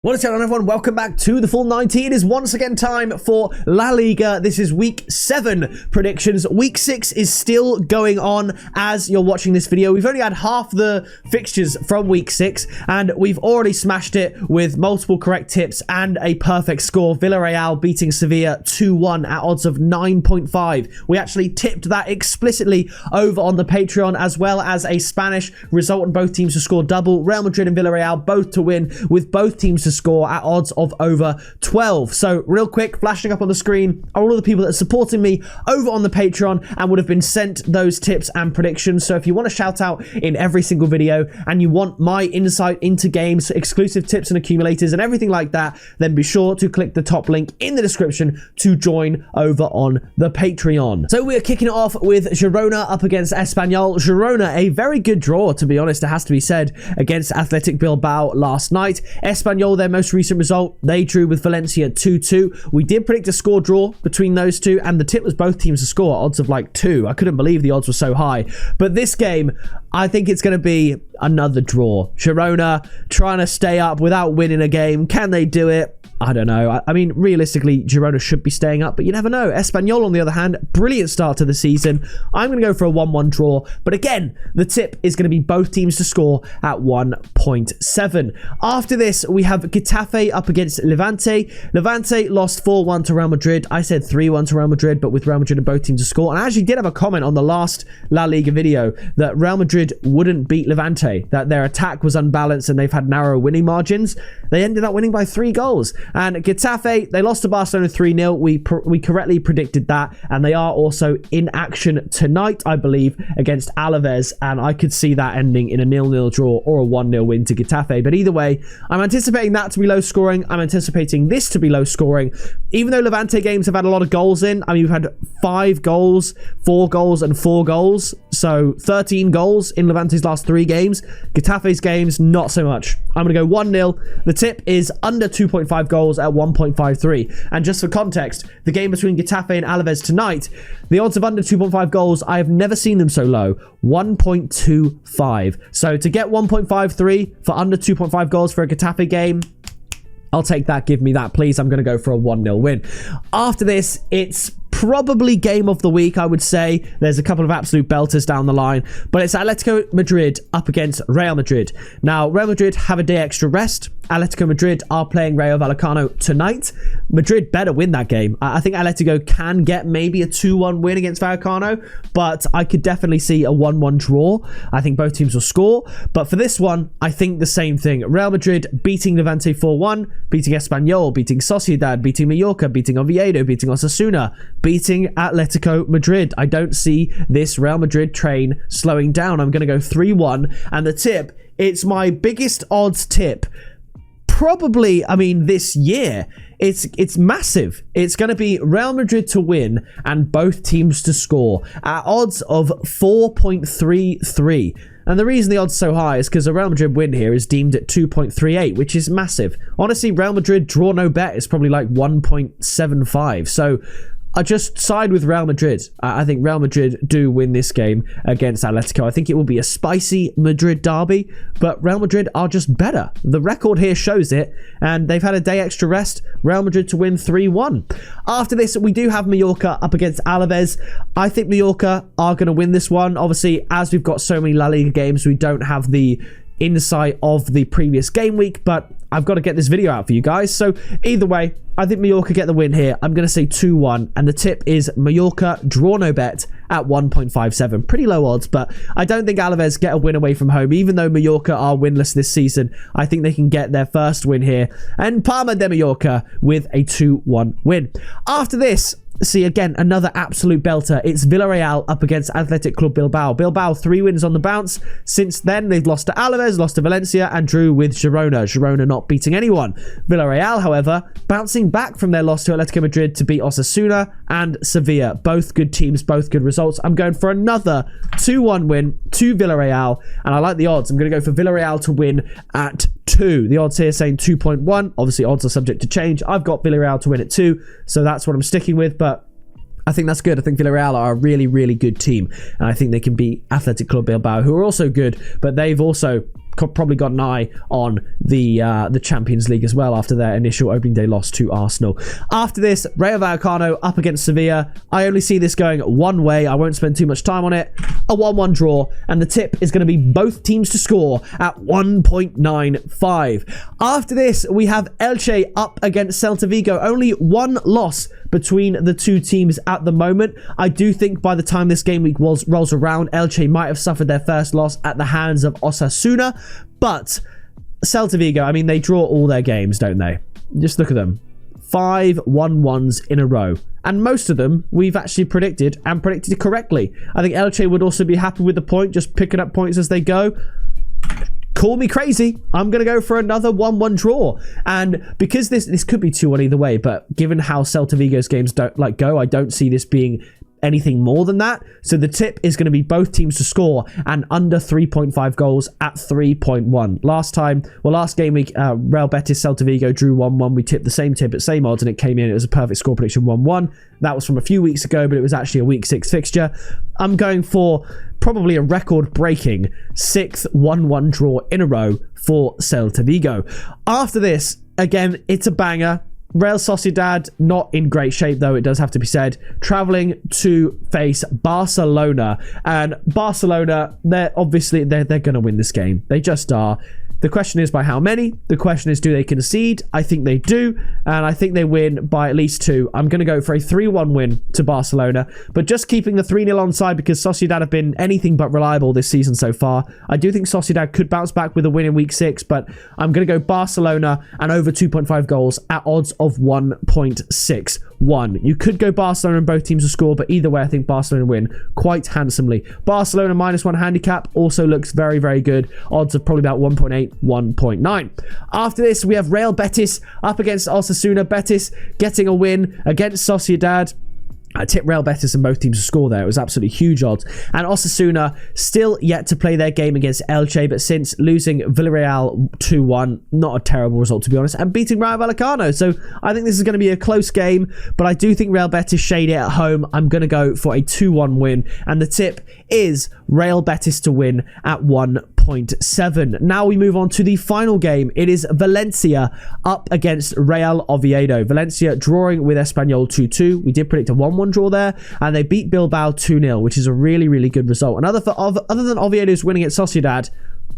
What is going on, everyone? Welcome back to the full 90. It is once again time for La Liga. This is week 7 predictions. Week 6 is still going on as you're watching this video. We've only had half the fixtures from week 6 and we've already smashed it with multiple correct tips and a perfect score. Villarreal beating Sevilla 2-1 at odds of 9.5. We actually tipped that explicitly over on the Patreon, as well as a Spanish result on both teams to score double. Real Madrid and Villarreal both to win, with both teams to score at odds of over 12. So real quick, flashing up on the screen are all of the people that are supporting me over on the Patreon and would have been sent those tips and predictions. So if you want to shout out in every single video and you want my insight into games, exclusive tips and accumulators and everything like that, then be sure to click the top link in the description to join over on the Patreon. So we're kicking it off with Girona up against Espanyol. Girona, a very good draw, to be honest, it has to be said, against Atletico Bilbao last night. Espanyol, their most recent result, they drew with Valencia 2-2. We did predict a score draw between those two, and the tip was both teams to score at odds of like 2. I couldn't believe the odds were so high. But this game, I think it's going to be another draw. Girona trying to stay up without winning a game. Can they do it? I don't know. I mean, realistically, Girona should be staying up, but you never know. Espanyol, on the other hand, brilliant start to the season. I'm going to go for a 1-1 draw. But again, the tip is going to be both teams to score at 1.7. After this, we have Getafe up against Levante. Levante lost 4-1 to Real Madrid. I said 3-1 to Real Madrid, but with Real Madrid and both teams to score. And I actually did have a comment on the last La Liga video that Real Madrid wouldn't beat Levante, that their attack was unbalanced and they've had narrow winning margins. They ended up winning by 3 goals. And Getafe, they lost to Barcelona 3-0. We correctly predicted that. And they are also in action tonight, I believe, against Alaves. And I could see that ending in a 0-0 draw or a 1-0 win to Getafe. But either way, I'm anticipating that to be low scoring. I'm anticipating this to be low scoring. Even though Levante games have had a lot of goals in. I mean, we've had 5 goals, 4 goals, and 4 goals. So 13 goals in Levante's last 3 games. Getafe's games, not so much. I'm going to go 1-0. The tip is under 2.5 goals at 1.53. And just for context, the game between Getafe and Alaves tonight, the odds of under 2.5 goals, I have never seen them so low. 1.25. So to get 1.53 for under 2.5 goals for a Getafe game, I'll take that. Give me that, please. I'm going to go for a 1-0 win. After this, it's probably game of the week, I would say. There's a couple of absolute belters down the line, but it's Atletico Madrid up against Real Madrid. Now, Real Madrid have a day extra rest. Atletico Madrid are playing Rayo Vallecano tonight. Madrid better win that game. I think Atletico can get maybe a 2-1 win against Vallecano, but I could definitely see a 1-1 draw. I think both teams will score, but for this one, I think the same thing. Real Madrid beating Levante 4-1, beating Espanyol, beating Sociedad, beating Mallorca, beating Oviedo, beating Osasuna, beating Atletico Madrid. I don't see this Real Madrid train slowing down. I'm going to go 3-1, and the tip, it's my biggest odds tip probably, I mean, this year. It's massive. It's going to be Real Madrid to win and both teams to score at odds of 4.33. And the reason the odds are so high is because a Real Madrid win here is deemed at 2.38, which is massive. Honestly, Real Madrid draw no bet is probably like 1.75. So I just side with Real Madrid. I think Real Madrid do win this game against Atletico. I think it will be a spicy Madrid derby, but Real Madrid are just better. The record here shows it, and they've had a day extra rest. Real Madrid to win 3-1. After this, we do have Mallorca up against Alaves. I think Mallorca are going to win this one. Obviously, as we've got so many La Liga games, we don't have the insight of the previous game week, but I've got to get this video out for you guys. So either way, I think Mallorca get the win here. I'm going to say 2-1, and the tip is Mallorca draw no bet at 1.57. Pretty low odds, but I don't think Alaves get a win away from home. Even though Mallorca are winless this season, I think they can get their first win here. And Palma de Mallorca with a 2-1 win. After this, see, again, another absolute belter. It's Villarreal up against Athletic Bilbao. Bilbao, 3 wins on the bounce. Since then, they've lost to Alaves, lost to Valencia, and drew with Girona. Girona not beating anyone. Villarreal, however, bouncing back from their loss to Atletico Madrid to beat Osasuna and Sevilla. Both good teams, both good results. I'm going for another 2-1 win to Villarreal, and I like the odds. I'm going to go for Villarreal to win at 2. The odds here saying 2.1. Obviously, odds are subject to change. I've got Villarreal to win at 2, so that's what I'm sticking with, but I think that's good. I think Villarreal are a really, really good team, and I think they can beat Athletic Bilbao, who are also good, but they've also probably got an eye on the Champions League as well after their initial opening day loss to Arsenal. After this, Rayo Vallecano up against Sevilla. I only see this going one way. I won't spend too much time on it. A 1-1 draw, and the tip is going to be both teams to score at 1.95. After this, we have Elche up against Celta Vigo. Only one loss between the two teams at the moment. I do think by the time this game week rolls around, Elche might have suffered their first loss at the hands of Osasuna, but Celta Vigo, I mean, they draw all their games, don't they? Just look at them. 5 1-1s in a row. And most of them we've actually predicted correctly. I think Elche would also be happy with the point, just picking up points as they go. Call me crazy. I'm going to go for another 1-1 draw. And because this could be 2-1 either way, but given how Celta Vigo's games go, I don't see this being anything more than that. So the tip is going to be both teams to score and under 3.5 goals at 3.1. Last game week, Real Betis Celta Vigo drew 1-1. We tipped the same tip at same odds and it came in. It was a perfect score prediction, 1-1. That was from a few weeks ago, but it was actually a week 6 fixture. I'm going for probably a record-breaking 6th 1-1 draw in a row for Celta Vigo. After this, again, it's a banger. Real Sociedad, not in great shape though, it does have to be said, travelling to face Barcelona. And Barcelona, they're going to win this game. They just are. The question is by how many? The question is, do they concede? I think they do, and I think they win by at least 2. I'm going to go for a 3-1 win to Barcelona, but just keeping the 3-0 on side because Sociedad have been anything but reliable this season so far. I do think Sociedad could bounce back with a win in week 6, but I'm going to go Barcelona and over 2.5 goals at odds of 1.61. You could go Barcelona and both teams to score, but either way, I think Barcelona win quite handsomely. Barcelona -1 handicap also looks very, very good. Odds of probably about 1.8. 1.9. After this, we have Real Betis up against Osasuna. Betis getting a win against Sociedad. I tipped Real Betis and both teams to score there. It was absolutely huge odds. And Osasuna still yet to play their game against Elche, but since losing Villarreal 2-1, not a terrible result to be honest, and beating Rayo Vallecano. So I think this is going to be a close game, but I do think Real Betis shade it at home. I'm going to go for a 2-1 win, and the tip is Real Betis to win at 1.7. Now we move on to the final game. It is Valencia up against Real Oviedo. Valencia drawing with Espanyol 2-2. We did predict a 1-1 draw there, and they beat Bilbao 2-0, which is a really, really good result. And other than Oviedo's winning at Sociedad,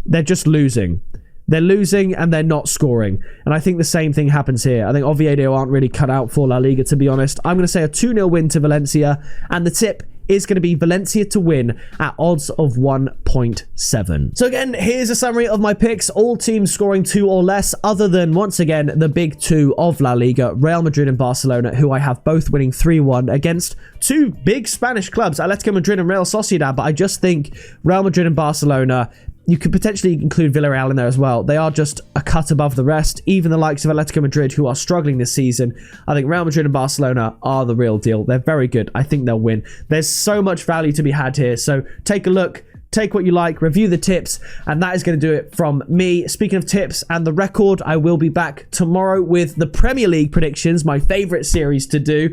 they're just losing. They're losing and they're not scoring. And I think the same thing happens here. I think Oviedo aren't really cut out for La Liga, to be honest. I'm going to say a 2-0 win to Valencia, and the tip is going to be Valencia to win at odds of 1.7. So again, here's a summary of my picks. All teams scoring 2 or less, other than, once again, the big 2 of La Liga, Real Madrid and Barcelona, who I have both winning 3-1 against 2 big Spanish clubs, Atletico Madrid and Real Sociedad. But I just think Real Madrid and Barcelona, you could potentially include Villarreal in there as well. They are just a cut above the rest. Even the likes of Atletico Madrid, who are struggling this season. I think Real Madrid and Barcelona are the real deal. They're very good. I think they'll win. There's so much value to be had here. So take a look. Take what you like. Review the tips. And that is going to do it from me. Speaking of tips and the record, I will be back tomorrow with the Premier League predictions, my favourite series to do.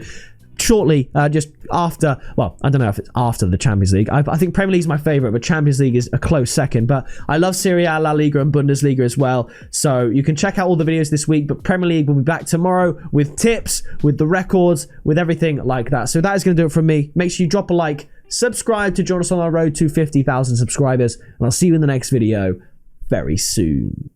Shortly, just after, well, I don't know if it's after the Champions League. I think Premier League is my favourite, but Champions League is a close second. But I love Serie A, La Liga and Bundesliga as well. So you can check out all the videos this week, but Premier League will be back tomorrow with tips, with the records, with everything like that. So that is going to do it from me. Make sure you drop a like, subscribe to join us on our road to 50,000 subscribers, and I'll see you in the next video very soon.